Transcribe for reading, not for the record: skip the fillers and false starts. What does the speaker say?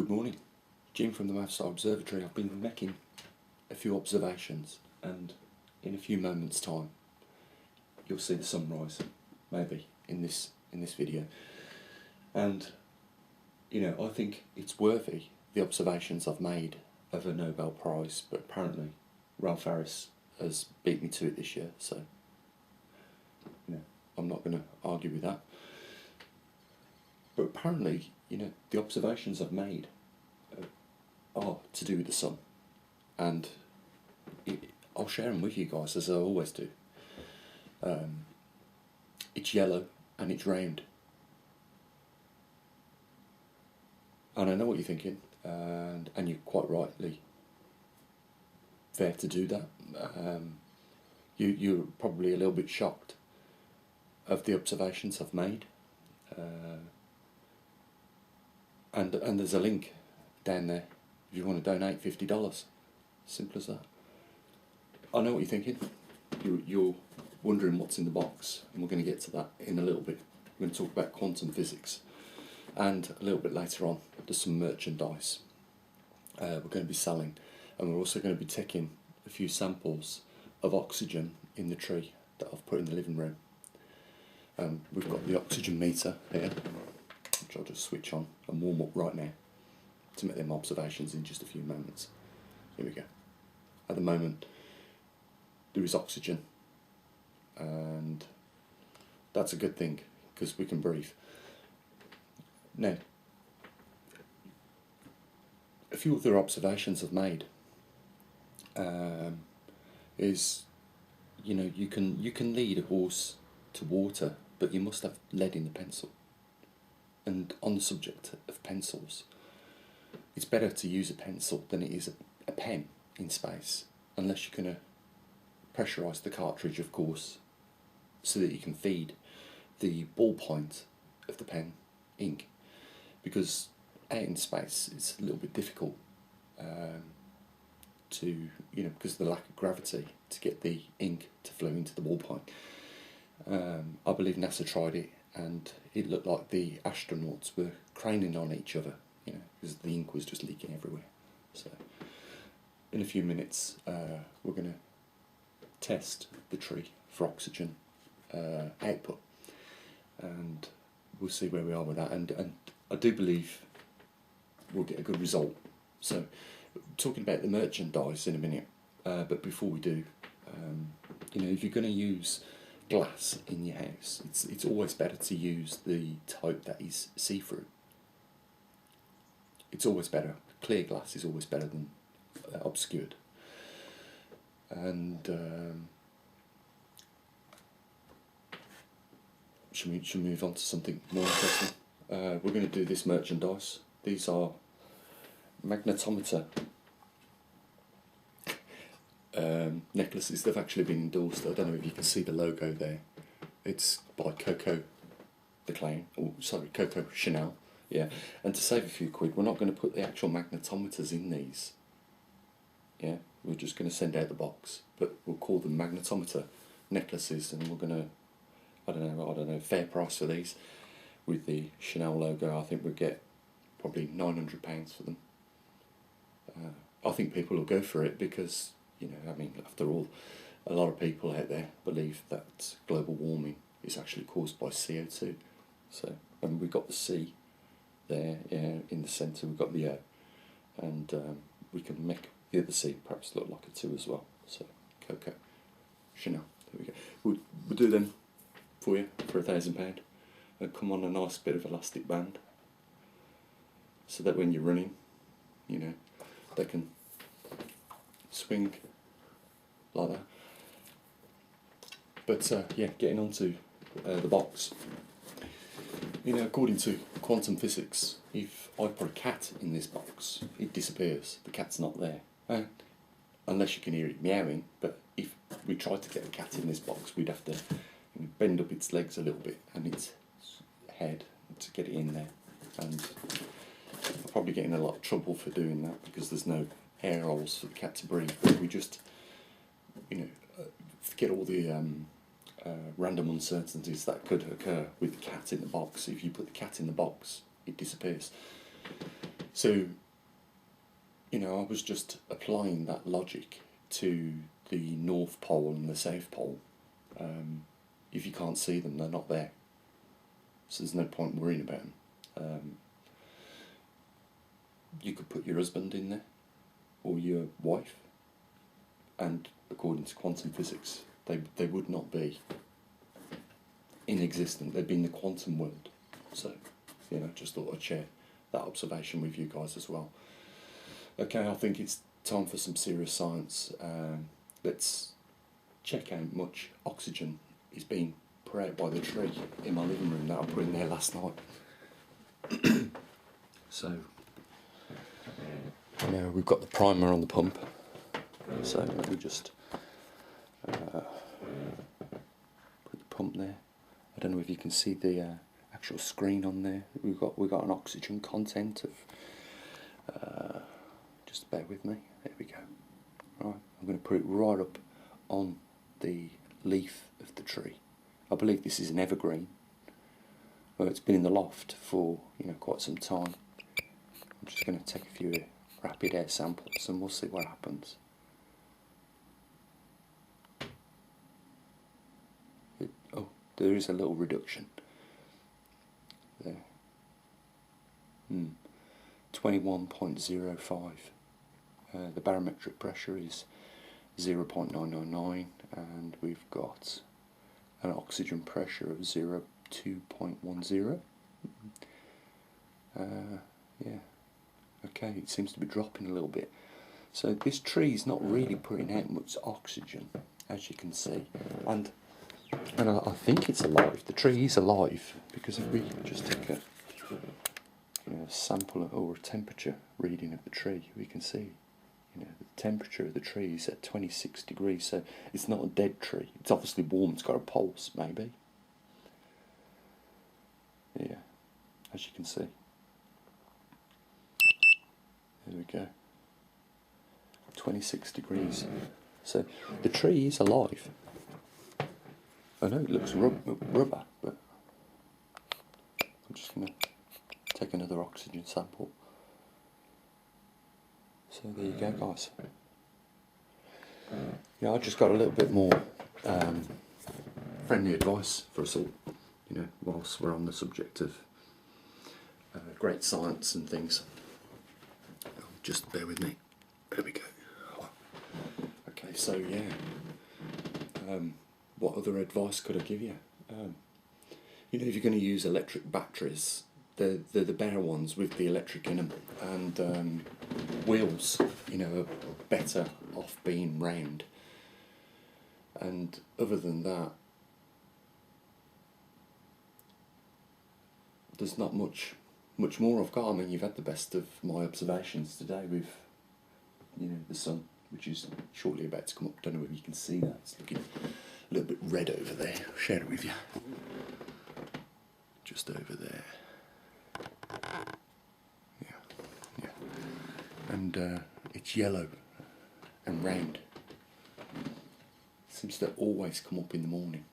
Good morning, Jim from the mavstar observatory. I've been making a few observations, and in a few moments' time you'll see the sunrise, maybe in this video. And I think it's worthy the observations I've made of a Nobel Prize, but apparently Ralph Harris has beat me to it this year, so I'm not going to argue with that. But apparently, the observations I've made are to do with the sun, and I'll share them with you guys as I always do. It's yellow and it's round, and I know what you're thinking, and you're quite rightly fair to do that. You're probably a little bit shocked of the observations I've made. And there's a link down there if you want to donate $50. Simple as that. I know what you're thinking. You're wondering what's in the box, and we're going to get to that in a little bit. We're going to talk about quantum physics, and a little bit later on there's some merchandise we're going to be selling, and we're also going to be taking a few samples of oxygen in the tree that I've put in the living room. We've got the oxygen meter here, which I'll just switch on and warm up right now to make them observations in just a few moments. Here we go. At the moment there is oxygen, and that's a good thing because we can breathe. Now, a few other observations I've made is you can lead a horse to water, but you must have lead in the pencil. And on the subject of pencils, it's better to use a pencil than it is a pen in space, unless you're going to pressurise the cartridge, of course, so that you can feed the ballpoint of the pen ink. Because out in space it's a little bit difficult because of the lack of gravity, to get the ink to flow into the ballpoint. I believe NASA tried it, and it looked like the astronauts were craning on each other, because the ink was just leaking everywhere. So in a few minutes we're going to test the tree for oxygen output, and we'll see where we are with that, and I do believe we'll get a good result. So talking about the merchandise in a minute, but before we do, if you're going to use glass in your house, it's always better to use the type that is see-through. It's always better. Clear glass is always better than obscured. And should we move on to something more interesting? We're going to do this merchandise. These are magnetometer necklaces. They've actually been endorsed. I don't know if you can see the logo there. It's by Coco Chanel. Yeah, and to save a few quid, we're not going to put the actual magnetometers in these. Yeah, we're just going to send out the box, but we'll call them magnetometer necklaces, and we're going to, I don't know, fair price for these with the Chanel logo. I think we'll get probably £900 for them. I think people will go for it because, after all, a lot of people out there believe that global warming is actually caused by CO2. So, and we've got the C there, in the centre, we've got the O, and we can make the other C perhaps look like a 2 as well. So, Coco Chanel, there we go. We'll do them for you for £1,000, and come on a nice bit of elastic band, so that when you're running, they can swing like that. But getting on to the box. According to quantum physics, if I put a cat in this box, it disappears. The cat's not there, unless you can hear it meowing. But if we tried to get a cat in this box, we'd have to bend up its legs a little bit and its head to get it in there, and I'll probably get in a lot of trouble for doing that because there's no air holes for the cat to breathe. But we just, forget all the random uncertainties that could occur with the cat in the box. If you put the cat in the box, it disappears. So, you know, I was just applying that logic to the North Pole and the South Pole. If you can't see them, they're not there. So there's no point worrying about them. You could put your husband in there, or your wife, and according to quantum physics, they would not be inexistent. They'd be in the quantum world. So, you know, just thought I'd share that observation with you guys as well. Okay, I think it's time for some serious science. Let's check how much oxygen is being put out by the tree in my living room that I put in there last night. So, now we've got the primer on the pump. So we just put the pump there. I don't know if you can see the actual screen on there. We've got an oxygen content of. Just bear with me. There we go. Right, I'm going to put it right up on the leaf of the tree. I believe this is an evergreen. Well, it's been in the loft for quite some time. I'm just going to take a few rapid air samples and we'll see what happens. There is a little reduction there. 21.05. The barometric pressure is 0.999 and we've got an oxygen pressure of 2.10. Yeah, okay, it seems to be dropping a little bit. So this tree is not really putting out much oxygen, as you can see, and I think it's alive. The tree is alive, because if we just take a sample or a temperature reading of the tree, we can see the temperature of the tree is at 26 degrees, so it's not a dead tree. It's obviously warm, it's got a pulse, maybe. Yeah, as you can see. There we go. 26 degrees. So the tree is alive. I know it looks rubber, but I'm just going to take another oxygen sample. So there you go, guys. Yeah, I just got a little bit more friendly advice for us all, whilst we're on the subject of great science and things. Just bear with me. There we go. Okay, so yeah. What other advice could I give you? If you're going to use electric batteries, they're the better ones with the electric in them, and wheels, are better off being round. And other than that, there's not much more I've got. I mean, you've had the best of my observations today with, the sun, which is shortly about to come up. Don't know if you can see that. It's looking a little bit red over there. I'll share it with you. Just over there. Yeah. And it's yellow and round. It seems to always come up in the morning.